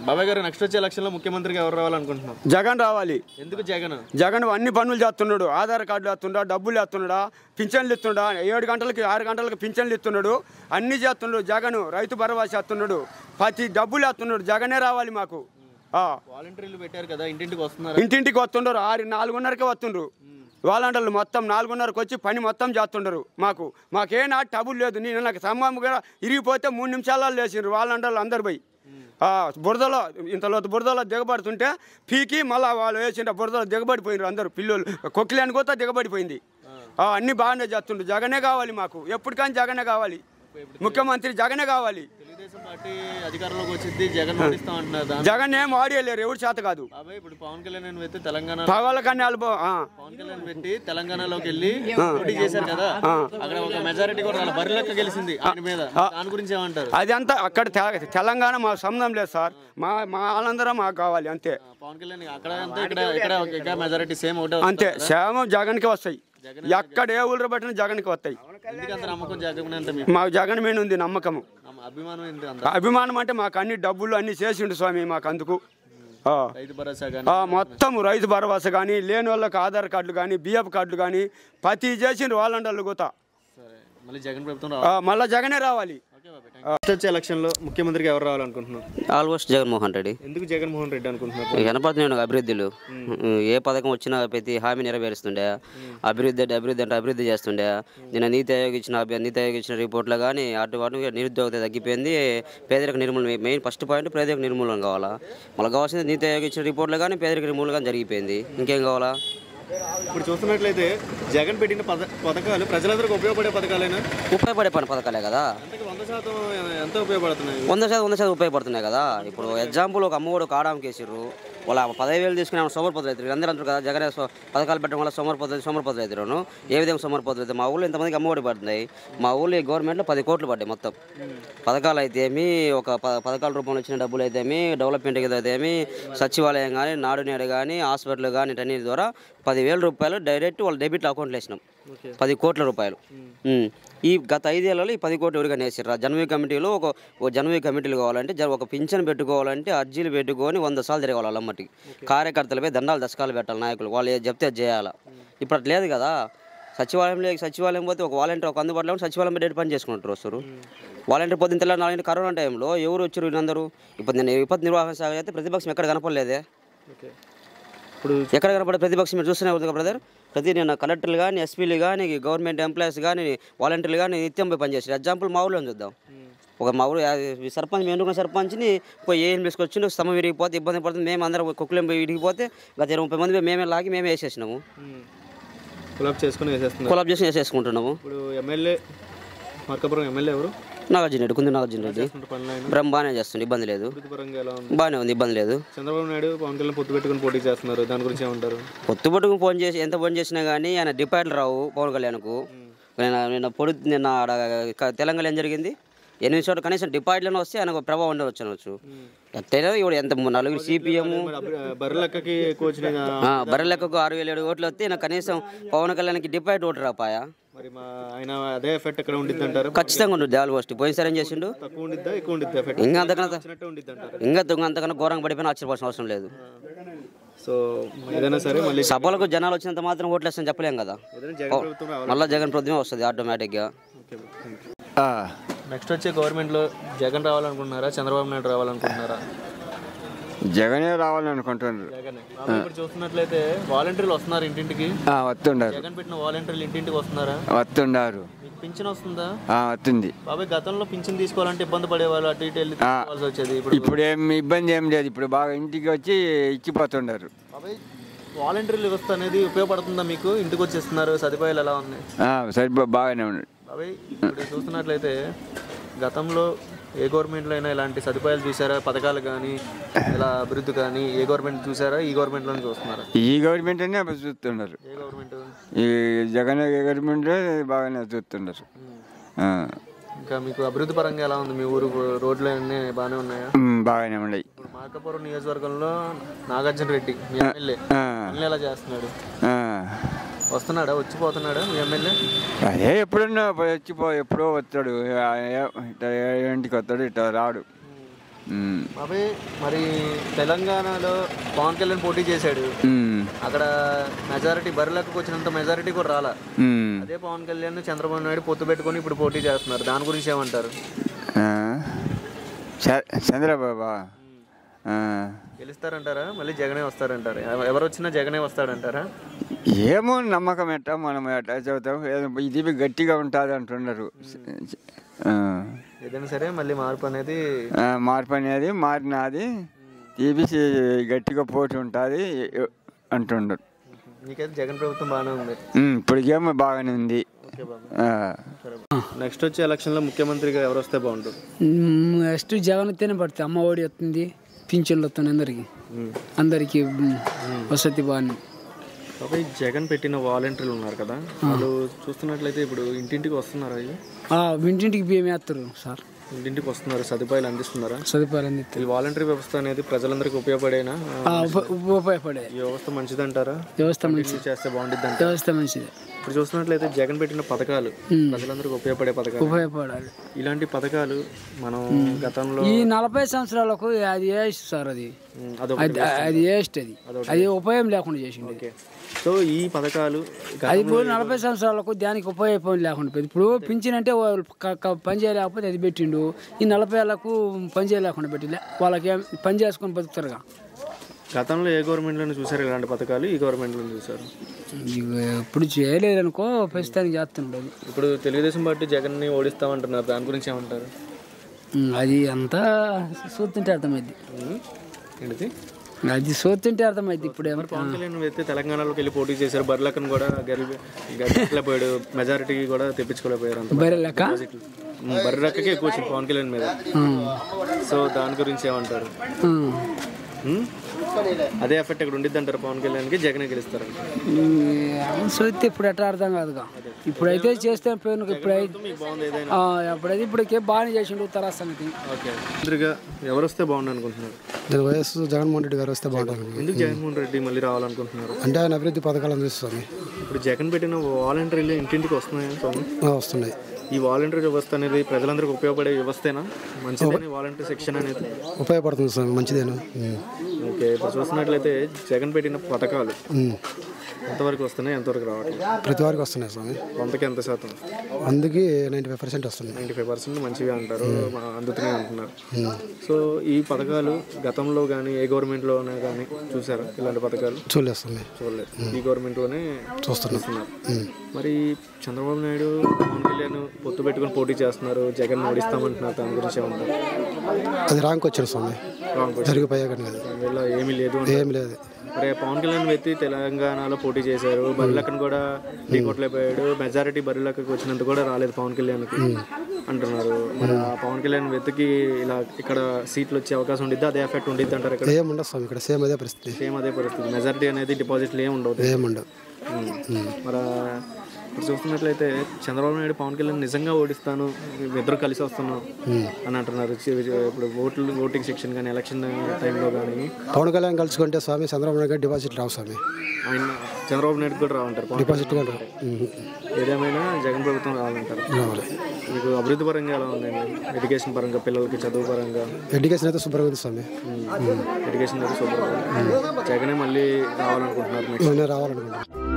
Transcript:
బాబాయ్ గారు నెక్స్ట్ వచ్చే ఎలక్షన్ లో ముఖ్యమంత్రిగా ఎవరు రావాలనుకుంటున్నాం? జగన్ రావాలి. ఎందుకు జగన్? జగన్ అన్ని పనులు చేస్తున్నాడు. ఆధార్ కార్డులు వేస్తుండా, డబ్బులు వేస్తున్నాడా, పింఛన్లు ఇస్తుండా, 7 గంటలకి 6 గంటలకి పింఛన్లు ఇస్తున్నాడు, అన్ని చేస్తున్నాడు. జగన్ రైతు భరోసా చేస్తున్నాడు, ప్రతి డబ్బులు వేస్తున్నాడు. జగనే రావాలి మాకు. వాలంటీర్లు పెట్టారు కదా, ఇంటింటికి వస్తున్నారు. ఇంటింటికి వస్తుండరు, 4:30కే వస్తుండ్రు. వాలంటీర్లు మొత్తం 4:30కి వచ్చి పని మొత్తం చేస్తుండరు. మాకే నాటి డబ్బులు లేదు. నేను నాకు సంబంధం కూడా ఇరిగిపోతే 3 నిమిషాలలో లేచిండ్రు వాలంటీర్లు అందరు పోయి. బురదలో ఇంతలో బురదలో దిగబడుతుంటే పీకి మళ్ళీ వాళ్ళు వేసింటే బురదలో దిగబడిపోయినారు అందరూ. పిల్లలు కొక్కిలేని కూడా దిగబడిపోయింది. అన్నీ బాగానే చేస్తుండ్రు. జగనే కావాలి మాకు, ఎప్పటికైనా జగనే కావాలి. ముఖ్యమంత్రి జగనే కావాలి. తెలుగుదేశం పార్టీ అధికారంలోకి వచ్చింది, జగన్ ఓడిస్తాం అంటున్నారు. జగన్ ఏం ఆడియలేరు, ఎవరి చేత కాదు. ఇప్పుడు పవన్ కళ్యాణ్ పెట్టి తెలంగాణ పవన్ కళ్యాణ్ పెట్టి తెలంగాణలోకి వెళ్ళి పోటీ చేశారు కదా, అక్కడ ఒక మెజారిటీ కూడా వాళ్ళ బరిలెక్క గెలిచింది ఆయన మీద. దాని గురించి ఏమంటారు? అదంతా అక్కడ తెలంగాణ మాకు సంబంధం లేదు సార్. మా ఆనందరం మాకు కావాలి అంతే. పవన్ కళ్యాణ్ అక్కడ ఇక్కడ మెజారిటీ సేమ్ ఒకటే అంతే, సేమ్ జగన్కి వస్తాయి. ఎక్కడ ఏ ఊళ్ళో పట్టిన జగన్కి వస్తాయి. మాకు జగన్ మీద ఉంది నమ్మకము, అభిమానం. అంటే మాకు అన్ని డబ్బులు అన్ని చేసిండు స్వామి మాకు. అందుకు మొత్తం రైతు భరోసా కానీ, లేని వాళ్ళకి ఆధార్ కార్డులు కానీ, బియ్యపు కార్డులు కానీ ప్రతి చేసిండ్రు వాళ్ళంటూ కూడా. మళ్ళీ జగనే రావాలి. వచ్చే ఎలక్షన్ లో ముఖ్యమంత్రిగా ఎవరు రావాలనుకుంటున్నాం? ఆల్మోస్ట్ జగన్మోహన్ రెడ్డి. ఎందుకు జగన్మోహన్ రెడ్డి అనుకుంటున్నారు? కనపడుతున్నాడు అభివృద్ధులు. ఏ పథకం వచ్చినా ప్రతి హామీ నెరవేరుస్తుండే. అభివృద్ధి చేస్తుండే. నిన్న నీతి ఆయోగ్ ఇచ్చిన రిపోర్ట్లో కానీ అటు నిరుద్యోగత తగ్గిపోయింది. పేదరిక నిర్మూలన మెయిన్ ఫస్ట్ పాయింట్, పేదరిక నిర్మూలన కావాలా. మళ్ళీ కావాల్సింది నీతి ఆయోగ్ ఇచ్చిన రిపోర్ట్లో కానీ పేదరిక నిర్మూలన కానీ జరిగిపోయింది. ఇంకేం కావాలా? ఇప్పుడు చూస్తున్నట్లయితే జగన్ పెట్టిన పథకాలు ప్రజలందరికీ ఉపయోగపడే పథకాలైనా? ఉపయోగపడే పథకాలే కదా. 100% ఎంత ఉపయోగపడుతున్నాయి? 100% ఉపయోగపడుతున్నాయి కదా. ఇప్పుడు ఎగ్జాంపుల్ ఒక అమ్మఒడు కాడాం కేసిర్రు, వాళ్ళ 10,000 తీసుకుని సోమరిపోతులు అవుతారు. అందరూ అంటారు కదా జగన్ పథకాలు పెట్టడం వల్ల సోమరిపోతులు అవుతారు. ఏ విధంగా సోమరిపోతులు అవుతాయి? మా ఊళ్ళో ఇంతమందికి అమ్మఒడి పడుతున్నాయి. మా ఊళ్ళో గవర్నమెంట్లో 10 కోట్లు పడ్డాయి మొత్తం. పథకాలు అయితే ఏమి, ఒక పథకాల రూపంలో వచ్చిన డబ్బులు అయితే ఏమి, డెవలప్మెంట్ అయితే ఏమి, సచివాలయం కానీ, నాడు నేడు కానీ, హాస్పిటల్ కానీ, ఇటన్నిటి ద్వారా 10,000 రూపాయలు డైరెక్ట్ వాళ్ళ డెబిట్ అకౌంట్లో వేసినాం. 10 కోట్ల రూపాయలు. ఈ గత 5 ఏళ్లలో ఈ 10 కోట్లు ఎవరికైనా వేసారు. జనవరి కమిటీలో ఒక జనవరి కమిటీలు కావాలంటే ఒక పింఛన్ పెట్టుకోవాలంటే అర్జీలు పెట్టుకొని 100 సార్లు తిరగాలి వాళ్ళ అమ్మటికి. కార్యకర్తలపై దండాలు దశకాలు పెట్టాలి నాయకులు. వాళ్ళు చెప్తే అది చేయాలా. ఇప్పుడు అట్లా లేదు కదా. సచివాలయం పోతే ఒక వాలంటీర్ ఒక అందుబాటులో సచివాలయం డేట్ పని చేసుకుంటారు వస్తారు. వాలంటీర్ పొద్దున్న తెల్ల 4 కరోనా టైంలో ఎవరు వచ్చారు వీళ్ళందరూ? ఇప్పుడు నేను విపత్తు నిర్వహణ శాఖ అయితే ప్రతిపక్షం ఎక్కడ కనపడలేదే. ఇప్పుడు ఎక్కడ కనపడే ప్రతిపక్షం మీరు చూస్తూనే ఉంది బ్రదర్. నేను కలెక్టర్లు కానీ, ఎస్పీలు కానీ, గవర్నమెంట్ ఎంప్లాయీస్ కానీ, వాలంటీర్లు కానీ నిత్యం పోయి పనిచేస్తారు. ఎగ్జాంపుల్ మా ఊళ్ళో చూద్దాం. మా ఊరు సర్పంచ్, మేము ఎన్నుకున్న సర్పంచ్ని పోయి ఏం తీసుకొచ్చిండు, స్తంభం విరిగిపోతే ఇబ్బంది పడుతుంది. మేము అందరం కుక్కలేం పోయి విరిగిపోతే గత 20 మంది మేమే లాగి మేమే వేసేసినాము. కొలాబ్ చేసుకుని వేసేసుకుంటున్నాము. ఇప్పుడు ఎమ్మెల్యే మార్కాపురం ఎమ్మెల్యే ఎవరు? నాగార్జున రెడ్డి, కుంది నాగార్జున రెడ్డి. బాగానే చేస్తుంది, ఇబ్బంది లేదు. బాగానే ఉంది, ఇబ్బంది లేదు. చంద్రబాబు నాయుడు పవన్ కళ్యాణ్ పొత్తు పెట్టుకుని పోటీ చేస్తున్నారు, దాని గురించి ఏమంటారు? పొత్తు పెట్టుకుని ఎంత ఫోన్ చేసినా కానీ ఆయన డిపాజిట్లు రావు పవన్ కళ్యాణ్కు. నిన్న తెలంగాణ ఏం జరిగింది? 8 చోట్ల కనీసం డిపాజిట్లను వస్తే ఆయనకు ప్రభావం ఉండవచ్చు. ఎట్టయినా ఇప్పుడు ఎంత 4 సిపిఎం బర్రెలెక్కకు 6,007 ఓట్లు వస్తే ఈయన కనీసం పవన్ కళ్యాణ్కి డిపాజిట్ ఓటు రాపాయా? ఖచ్చితంగా ఉంటుంది. ఆల్మోస్ట్ పోయినసారి ఏం చేసిండు? ఇంకా అంతకన్నా ఘోరంగా పడిపోయినా ఆశ్చర్యపోవాల్సిన అవసరం లేదు. సో ఏదైనా సరే మళ్ళీ సభలకు జనాలు వచ్చినంత మాత్రం ఓట్లు వేస్తామని చెప్పలేం కదా. మళ్ళీ జగన్ ప్రభుత్వమే వస్తుంది ఆటోమేటిక్గా. నెక్స్ట్ వచ్చే గవర్నమెంట్లో జగన్ రావాలనుకుంటున్నారా, చంద్రబాబు నాయుడు రావాలనుకుంటున్నారా? జగనే రావాలనుకుంటున్నారు. ఇప్పుడు చూస్తున్నట్లయితే వాలంటీర్లు వస్తున్నారు ఇంటింటికి. వస్తున్నారు. జగన్ పెట్టిన వాలంటీర్లు ఇంటింటికి వస్తున్నారా? వస్తున్నారు. పింఛన్ వస్తుందా? వస్తుంది. బాబాయ్ గతంలో పింఛన్ తీసుకోవాలంటే ఇబ్బంది పడేవాళ్ళు, అటు ఇటు వెళ్ళి తీసుకోవాల్సి వచ్చేది. ఇప్పుడు ఏం ఇబ్బంది ఏం లేదు. ఇప్పుడు బాగా ఇంటికి వచ్చి ఇచ్చిపోతున్నారు. బాబాయ్ వాలంటీర్లు వ్యవస్థ అనేది ఉపయోగపడుతుందా మీకు? ఇంటికి వచ్చేస్తున్నారు, సదుపాయాలు ఎలా ఉన్నాయి? బాగానే ఉన్నాయి. బాబాయ్ ఇప్పుడు చూస్తున్నట్లయితే గతంలో ఏ గవర్నమెంట్లో అయినా ఇలాంటి సదుపాయాలు చూసారా? పథకాలు కానీ ఇలా అభివృద్ధి కానీ ఏ గవర్నమెంట్ చూసారా? ఈ గవర్నమెంట్లోనే చూస్తున్నారా? ఈ గవర్నమెంట్ అనే చూస్తున్నారు. ఏ గవర్నమెంట్? ఈ జగన్ గవర్నమెంట్ బాగానే చూస్తున్నారు. ఇంకా మీకు అభివృద్ధి పరంగా ఎలా ఉంది? మీ ఊరు రోడ్లు అన్నీ బాగానే ఉన్నాయా? బాగానే ఉన్నాయి. ఇప్పుడు మార్కాపురం నియోజకవర్గంలో నాగార్జున రెడ్డి మీ ఎమ్మెల్యే ఎలా చేస్తున్నాడు? వస్తున్నాడా, వచ్చిపోతున్నాడా మీ ఎమ్మెల్యే? అదే ఎప్పుడన్నా ఎప్పుడో వస్తాడు. ఇంటికి వస్తాడు, ఇట్లా రాడు. బాబాయ్ మరి తెలంగాణలో పవన్ కళ్యాణ్ పోటీ చేశాడు, అక్కడ మెజారిటీ బరిలోకి వచ్చినంత మెజారిటీ కూడా రాలా. అదే పవన్ కళ్యాణ్ చంద్రబాబు నాయుడు పొత్తు పెట్టుకొని ఇప్పుడు పోటీ చేస్తున్నారు, దాని గురించి ఏమంటారు? చంద్రబాబు గెలుస్తారంటారా, మళ్ళీ జగనే వస్తారంటారా? ఎవరు వచ్చినా జగనే వస్తాడంటారా? ఏమో నమ్మకం ఎట్టా మనం ఎట్టా చదువుతాం, ఇది గట్టిగా ఉంటుంది అంటున్నారు. ఏదైనా సరే మళ్ళీ మార్పు అనేది మారినది తీపిసి గట్టిగా పోటీ ఉంటుంది అంటున్నారు. నీకైతే జగన్ ప్రభుత్వం బాగానే ఉంది, ఇప్పటికేమో బాగానే ఉంది. నెక్స్ట్ వచ్చే ఎలక్షన్లో ముఖ్యమంత్రిగా ఎవరు వస్తే బాగుంటుంది? నెక్స్ట్ జగన్ వస్తేనే పడుతుంది. అమ్మ ఒడి వస్తుంది, పింఛన్లు వస్తుంది, అందరికీ వసతి బాగుంది. కాబట్టి జగన్ పెట్టిన వాలంటీర్లు ఉన్నారు కదా, వాళ్ళు చూస్తున్నట్లయితే ఇప్పుడు ఇంటింటికి వస్తున్నారా? ఇంటింటికి బియ్యం వేస్తారు సార్, ఇంటింటికి వస్తున్నారు, సదుపాయాలు అందిస్తున్నారా? సదుపాయాలు అందిస్తారు. ఈ వాలంటీర్ వ్యవస్థ అనేది ప్రజలందరికీ ఉపయోగపడేనా? ఉపయోగపడే ఈ వ్యవస్థ మంచిదంటారా? వ్యవస్థ మంచిది, చేస్తే బాగుంటుంది. వ్యవస్థ మంచిది. ఇప్పుడు చూస్తున్నట్లయితే జగన్ పెట్టిన పథకాలు ప్రజలందరికీ ఉపయోగపడే పథకాలు, ఉపయోగపడాలి. ఇలాంటి పథకాలు మనం గతంలో ఈ 40 సంవత్సరాలకు అది వేస్ట్ సార్, అది వేస్ట్, అది ఉపయోగం లేకుండా చేసింది. సో ఈ పథకాలు అది ఇప్పుడు 40 సంవత్సరాలకు దానికి ఉపయోగం లేకుండా పోయింది. ఇప్పుడు పింఛన్ అంటే పని చేయలేకపోతే అది పెట్టిండు, ఈ 40 ఏళ్ళకు పని చేయలేకుండా పెట్టిలే, వాళ్ళకి పని చేసుకొని బతుకుతారుగా. గతంలో ఏ గవర్నమెంట్లోనే చూసారు ఇలాంటి పథకాలు? ఈ గవర్నమెంట్లో చూసారు? ఇప్పుడు చేయలేదనుకో, ప్రస్తుతానికి చేస్తున్నాడు. ఇప్పుడు తెలుగుదేశం పార్టీ జగన్ని ఓడిస్తామంటున్నారు, దాని గురించి ఏమంటారు? అది అంతా చూస్తుంటే అర్థమైంది, అది చూస్తుంటే అర్థమైంది. ఇప్పుడు పవన్ కళ్యాణ్ అయితే తెలంగాణలోకి వెళ్ళి పోటీ చేశారు, బర్లకను కూడా గెలిపోయాడు, మెజారిటీ కూడా తెప్పించుకోలేకపోయారు. బర్రెక్కకే ఎక్కువ వచ్చింది పవన్ కళ్యాణ్ మీద. సో దాని గురించి ఏమంటారు? అదే ఎఫెక్ట్ ఇక్కడ ఉండిద్ది అంటారు పవన్ కళ్యాణ్కి, జగనే గెలుస్తారు? చూస్తే ఇప్పుడు ఎట్లా అర్థం కాదుగా, ఇప్పుడైతే చేస్తే ఇప్పుడైతే బాగానే చేసిండు ఉత్తరా సంగతి. ఎవరు వస్తే బాగుండు అనుకుంటున్నారు? వైఎస్ జగన్మోహన్ రెడ్డి గారు వస్తే బాగుంటుంది. ఎందుకు జగన్మోహన్ రెడ్డి మళ్ళీ రావాలనుకుంటున్నారు? అంటే ఆయన అభివృద్ధి పథకాలు అందిస్తుంది. ఇప్పుడు జగన్ పెట్టిన వాలంటీర్లు ఇంటింటికి వస్తున్నాయా? వస్తున్నాయి. ఈ వాలంటీర్ వ్యవస్థ అనేది ప్రజలందరికీ ఉపయోగపడే వ్యవస్థేనా? మంచిదేనా వాలంటీర్ సెక్షన్ అనేది? ఉపయోగపడుతుంది సార్, మంచిదేనా. ఓకే, ఇప్పుడు చూసినట్లయితే జగన్ పెట్టిన పథకాలు ఎంతవరకు వస్తున్నాయి, ఎంతవరకు రావట్లేదు? ప్రతి వారికి వస్తున్నాయి స్వామి. వందకి ఎంత శాతం? అందుకే 95% వస్తుంది. 95% మంచిగా అంటారు, అందుతున్నాయి అంటున్నారు. సో ఈ పథకాలు గతంలో కానీ ఏ గవర్నమెంట్లోనే కానీ చూసారా ఇలాంటి పథకాలు? చూడలేదు, ఈ గవర్నమెంట్లోనే చూస్తున్నారు. మరి చంద్రబాబు నాయుడు పవన్ కళ్యాణ్ పొత్తు పెట్టుకుని పోటీ చేస్తున్నారు, జగన్ ఓడిస్తామంటున్నారు, దాని గురించి ఏమంటారు? అది రాంగ్ వచ్చారు స్వామి, జరిగిపోయాక ఏమీ లేదు. మరి పవన్ కళ్యాణ్ వ్యక్తి తెలంగాణలో పోటీ చేశారు, బరిలక్కను కూడా ఢీకొట్టలేకపోయాడు, మెజారిటీ బరిలక్కకి వచ్చినంత కూడా రాలేదు పవన్ కళ్యాణ్కి అంటున్నారు. మరి ఆ పవన్ కళ్యాణ్ వ్యక్తికి ఇలా ఇక్కడ సీట్లు వచ్చే అవకాశం ఉండిద్ది, అదే ఎఫెక్ట్ ఉండిద్ది అంటారు? ఇక్కడ ఏముండదు ఇక్కడ, సేమ్ అదే పరిస్థితి. మెజారిటీ అనేది డిపాజిట్లు ఏముండవు. మరి ఇప్పుడు చూస్తున్నట్లయితే చంద్రబాబు నాయుడు పవన్ కళ్యాణ్ నిజంగా ఓడిస్తాను, ఇద్దరు కలిసి వస్తున్నాం అని అంటున్నారు. ఇప్పుడు ఓటింగ్ సెక్షన్ కానీ ఎలక్షన్ టైంలో కానీ పవన్ కళ్యాణ్ కలుసుకుంటే స్వామి చంద్రబాబు నాయుడు డిపాజిట్ రావు స్వామి. ఆయన చంద్రబాబు నాయుడు కూడా రావంటారు, డిపాజిట్ కూడా రావు. ఏదేమైనా జగన్ ప్రభుత్వం రావాలంటారు. మీకు అభివృద్ధి పరంగా ఎలా ఉందండి? ఎడ్యుకేషన్ పరంగా, పిల్లలకి చదువు పరంగా? ఎడ్యుకేషన్ అయితే శుభ్రంగా ఉంది స్వామి. ఎడ్యుకేషన్ అయితే శుభ్రంగా. జగనే మళ్ళీ రావాలనుకుంటున్నారు? రావాలనుకుంటున్నారు.